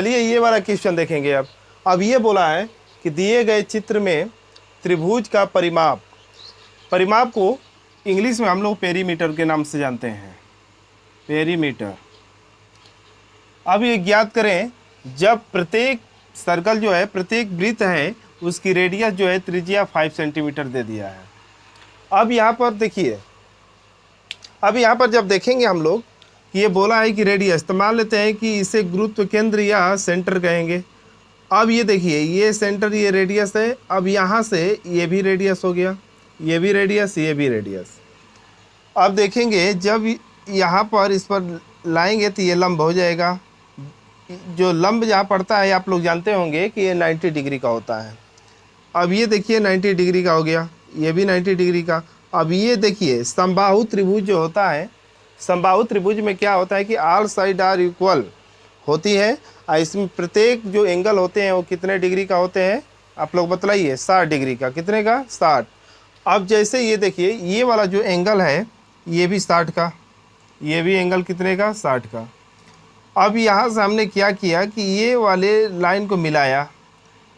चलिए ये वाला क्वेश्चन देखेंगे। अब ये बोला है कि दिए गए चित्र में त्रिभुज का परिमाप, परिमाप को इंग्लिश में हम लोग पेरीमीटर के नाम से जानते हैं, पेरीमीटर। अब ये ज्ञात करें जब प्रत्येक सर्कल जो है, प्रत्येक वृत्त है, उसकी रेडियस जो है त्रिज्या 5 सेंटीमीटर दे दिया है। अब यहाँ पर देखिए, अब यहाँ पर जब देखेंगे हम लोग कि ये बोला है कि रेडियस, तो मान लेते हैं कि इसे गुरुत्व केंद्र या सेंटर कहेंगे। अब ये देखिए, ये सेंटर, ये रेडियस है। अब यहाँ से ये भी रेडियस हो गया, ये भी रेडियस, ये भी रेडियस। अब देखेंगे जब यहाँ पर इस पर लाएंगे तो ये लंब हो जाएगा। जो लंब जहाँ पड़ता है आप लोग जानते होंगे कि ये 90 डिग्री का होता है। अब ये देखिए 90 डिग्री का हो गया, ये भी 90 डिग्री का। अब ये देखिए समबाहु त्रिभुज जो होता है, समबाहु त्रिभुज में क्या होता है कि ऑल साइड आर इक्वल होती है, और इसमें प्रत्येक जो एंगल होते हैं वो कितने डिग्री का होते हैं आप लोग बताइए? 60 डिग्री का। कितने का? 60। अब जैसे ये देखिए, ये वाला जो एंगल है ये भी 60 का, ये भी एंगल कितने का? 60 का। अब यहाँ से हमने क्या किया कि ये वाले लाइन को मिलाया,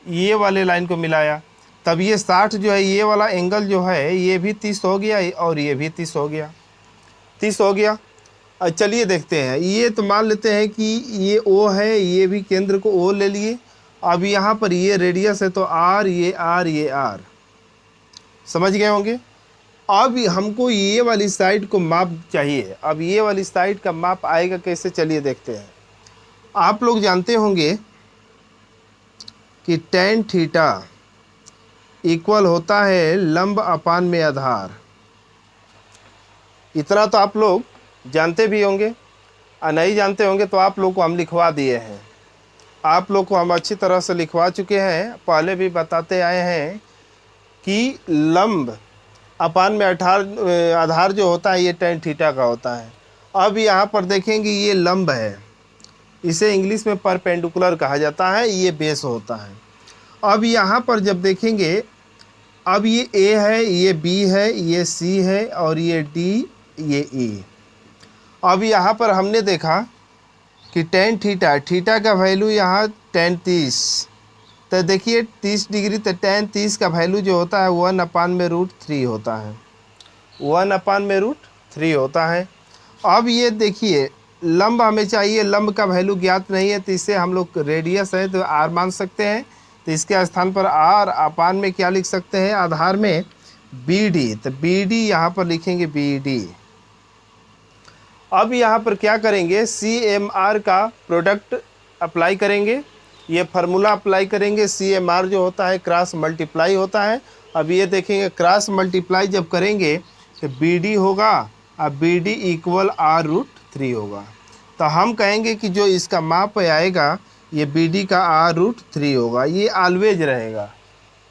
ये वाले लाइन को मिलाया, तब ये 60 जो है, ये वाला एंगल जो है ये भी 30 हो गया और ये भी 30 हो गया, 30 हो गया। चलिए देखते हैं, ये तो मान लेते हैं कि ये O है, ये भी केंद्र को O ले लिए। अब यहाँ पर ये रेडियस है तो R, ये R, ये R, समझ गए होंगे। अब हमको ये वाली साइड को माप चाहिए। अब ये वाली साइड का माप आएगा कैसे, चलिए देखते हैं। आप लोग जानते होंगे कि tan थीटा इक्वल होता है लंब अपान में आधार। इतना तो आप लोग जानते भी होंगे, और नहीं जानते होंगे तो आप लोग को हम लिखवा दिए हैं, आप लोग को हम अच्छी तरह से लिखवा चुके हैं। पहले भी बताते आए हैं कि लंब अपान में आधार जो होता है ये tan थीटा का होता है। अब यहाँ पर देखेंगे ये लंब है, इसे इंग्लिश में परपेंडिकुलर कहा जाता है, ये बेस होता है। अब यहाँ पर जब देखेंगे, अब ये A है, ये B है, ये C है और ये D, ये E। अब यहाँ पर हमने देखा कि tan थीटा, थीटा का वैल्यू यहाँ tan 30, तो देखिए 30 डिग्री, तो tan 30 का वैल्यू जो होता है 1/√3 होता है, 1/√3 होता है। अब ये देखिए लंब हमें चाहिए, लंब का वैल्यू ज्ञात नहीं है, तो इसे हम लोग रेडियस है तो R मान सकते हैं, तो इसके स्थान पर R अपान में क्या लिख सकते हैं, आधार में BD, तो BD यहाँ पर लिखेंगे BD। अब यहाँ पर क्या करेंगे, CMR का प्रोडक्ट अप्लाई करेंगे, ये फार्मूला अप्लाई करेंगे। CMR जो होता है क्रॉस मल्टीप्लाई होता है। अब ये देखेंगे क्रॉस मल्टीप्लाई जब करेंगे तो BD होगा, अब BD इक्वल R√3 होगा। तो हम कहेंगे कि जो इसका माप आएगा ये BD का R√3 होगा। ये ऑलवेज रहेगा,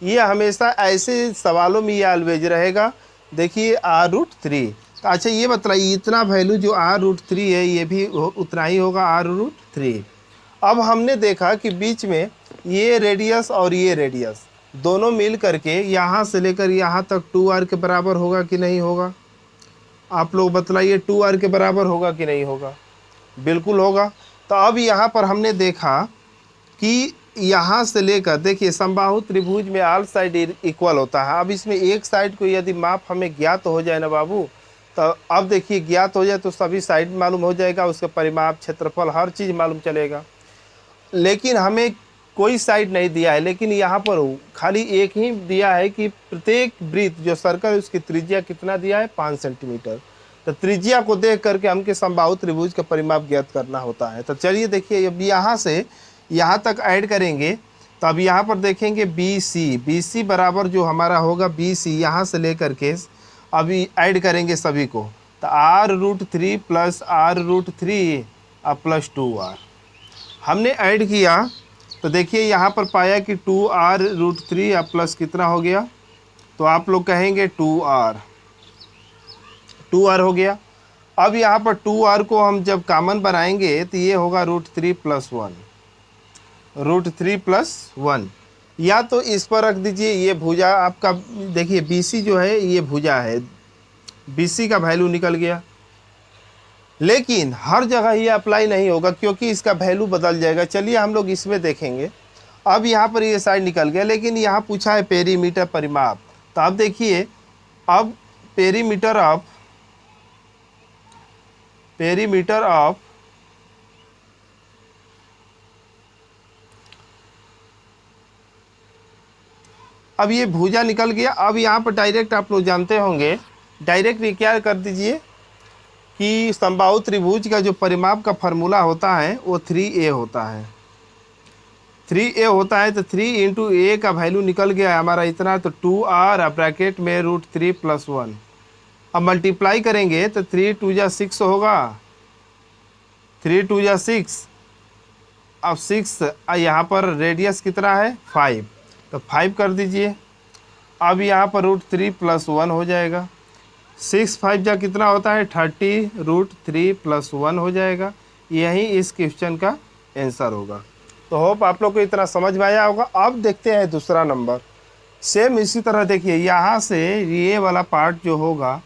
ये हमेशा ऐसे सवालों में ये ऑलवेज रहेगा। देखिए R√3। अच्छा ये बताइए, इतना वैल्यू जो R√3 है ये भी उतना ही होगा, R√3। अब हमने देखा कि बीच में ये रेडियस और ये रेडियस दोनों मिल करके यहाँ से लेकर यहाँ तक 2R के बराबर होगा कि नहीं होगा? आप लोग बतलाइए, 2R के बराबर होगा कि नहीं होगा? बिल्कुल होगा। तो अब यहाँ पर हमने देखा कि यहाँ से लेकर, देखिए समबाहु त्रिभुज में ऑल साइड इक्वल होता है। अब इसमें एक साइड को यदि माप हमें ज्ञात हो जाए ना बाबू, तो अब देखिए ज्ञात हो जाए तो सभी साइड मालूम हो जाएगा, उसका परिमाप, क्षेत्रफल, हर चीज़ मालूम चलेगा। लेकिन हमें कोई साइड नहीं दिया है, लेकिन यहाँ पर खाली एक ही दिया है कि प्रत्येक वृत्त जो सर्कल है उसकी त्रिज्या कितना दिया है, 5 सेंटीमीटर। तो त्रिज्या को देख करके हमके समबाहु त्रिभुज का परिमाप ज्ञात करना होता है। तो चलिए देखिए, अब यहाँ से यहाँ तक ऐड करेंगे तो अब यहाँ पर देखेंगे BC बराबर जो हमारा होगा BC, यहाँ से लेकर के अभी ऐड करेंगे सभी को, तो R√3 प्लस R√3 अब प्लस 2R हमने ऐड किया। तो देखिए यहाँ पर पाया कि 2R√3 अब प्लस कितना हो गया, तो आप लोग कहेंगे 2R हो गया। अब यहाँ पर 2R को हम जब कॉमन बनाएंगे तो ये होगा √3 + 1, √3 + 1, या तो इस पर रख दीजिए। ये भुजा आपका देखिए BC जो है ये भुजा है, BC का वैल्यू निकल गया, लेकिन हर जगह ये अप्लाई नहीं होगा क्योंकि इसका वैल्यू बदल जाएगा। चलिए हम लोग इसमें देखेंगे। अब यहाँ पर ये साइड निकल गया, लेकिन यहाँ पूछा है पेरीमीटर परिमाप। तो आप देखिए, अब पेरीमीटर ऑफ अब ये भुजा निकल गया। अब यहाँ पर डायरेक्ट आप लोग जानते होंगे, डायरेक्ट ये क्या कर दीजिए कि समबाहु त्रिभुज का जो परिमाप का फार्मूला होता है वो 3a होता है। 3a होता है तो 3 इंटू ए का वैल्यू निकल गया है हमारा इतना, तो 2r ब्रैकेट में √3 + 1। अब मल्टीप्लाई करेंगे तो 3 2 जा 6 होगा, 3 2 जा 6। अब 6 यहाँ पर रेडियस कितना है 5, तो 5 कर दीजिए। अब यहाँ पर √3 + 1 हो जाएगा। 6 5 जा कितना होता है 30, √3 + 1 हो जाएगा। यही इस क्वेश्चन का आंसर होगा। तो होप आप लोग को इतना समझ में आया होगा। अब देखते हैं दूसरा नंबर। सेम इसी तरह देखिए, यहाँ से ये वाला पार्ट जो होगा,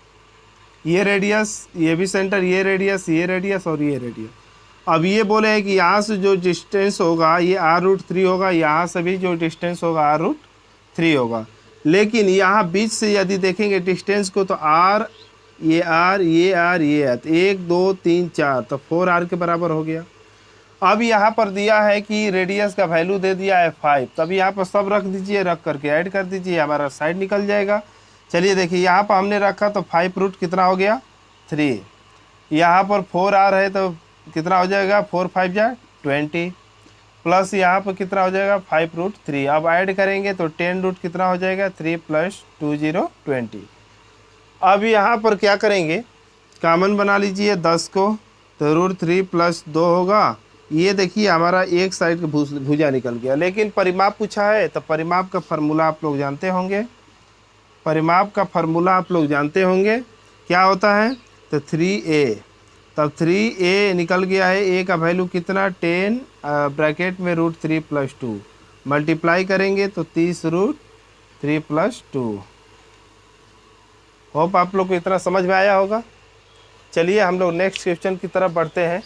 ये रेडियस, ये भी सेंटर, ये रेडियस, ये रेडियस और ये रेडियस। अब ये बोले हैं कि यहाँ से जो डिस्टेंस होगा ये r√3 होगा, यहाँ से भी जो डिस्टेंस होगा r√3 होगा। लेकिन यहाँ बीच से यदि देखेंगे डिस्टेंस को, तो r, ये r, ये r, ये r, 1 2 3 4, तो 4r के बराबर हो गया। अब यहाँ पर दिया है कि रेडियस का वैल्यू दे दिया है 5, तब यहाँ पर सब रख दीजिए, रख करके ऐड कर दीजिए, हमारा साइड निकल जाएगा। चलिए देखिए, यहाँ पर हमने रखा तो 5 रूट कितना हो गया 3। यहाँ पर 4r है तो कितना हो जाएगा 4 5 जा 20, प्लस यहाँ पर कितना हो जाएगा 5√3। अब ऐड करेंगे तो 10 रूट कितना हो जाएगा 3 + 2 0 20। अब यहाँ पर क्या करेंगे, कॉमन बना लीजिए 10 को, तो √3 + 2 होगा। ये देखिए हमारा एक साइड का भुजा निकल गया। लेकिन परिमाप पूछा है तो परिमाप का फार्मूला आप लोग जानते होंगे। परिमाप का फार्मूला आप लोग जानते होंगे क्या होता है, तो 3a। तब 3a निकल गया है, a का वैल्यू कितना 10 ब्रैकेट में √3 + 2, मल्टीप्लाई करेंगे तो 30 √3 + 2। होप आप लोग को इतना समझ में आया होगा। चलिए हम लोग नेक्स्ट क्वेश्चन की तरफ बढ़ते हैं।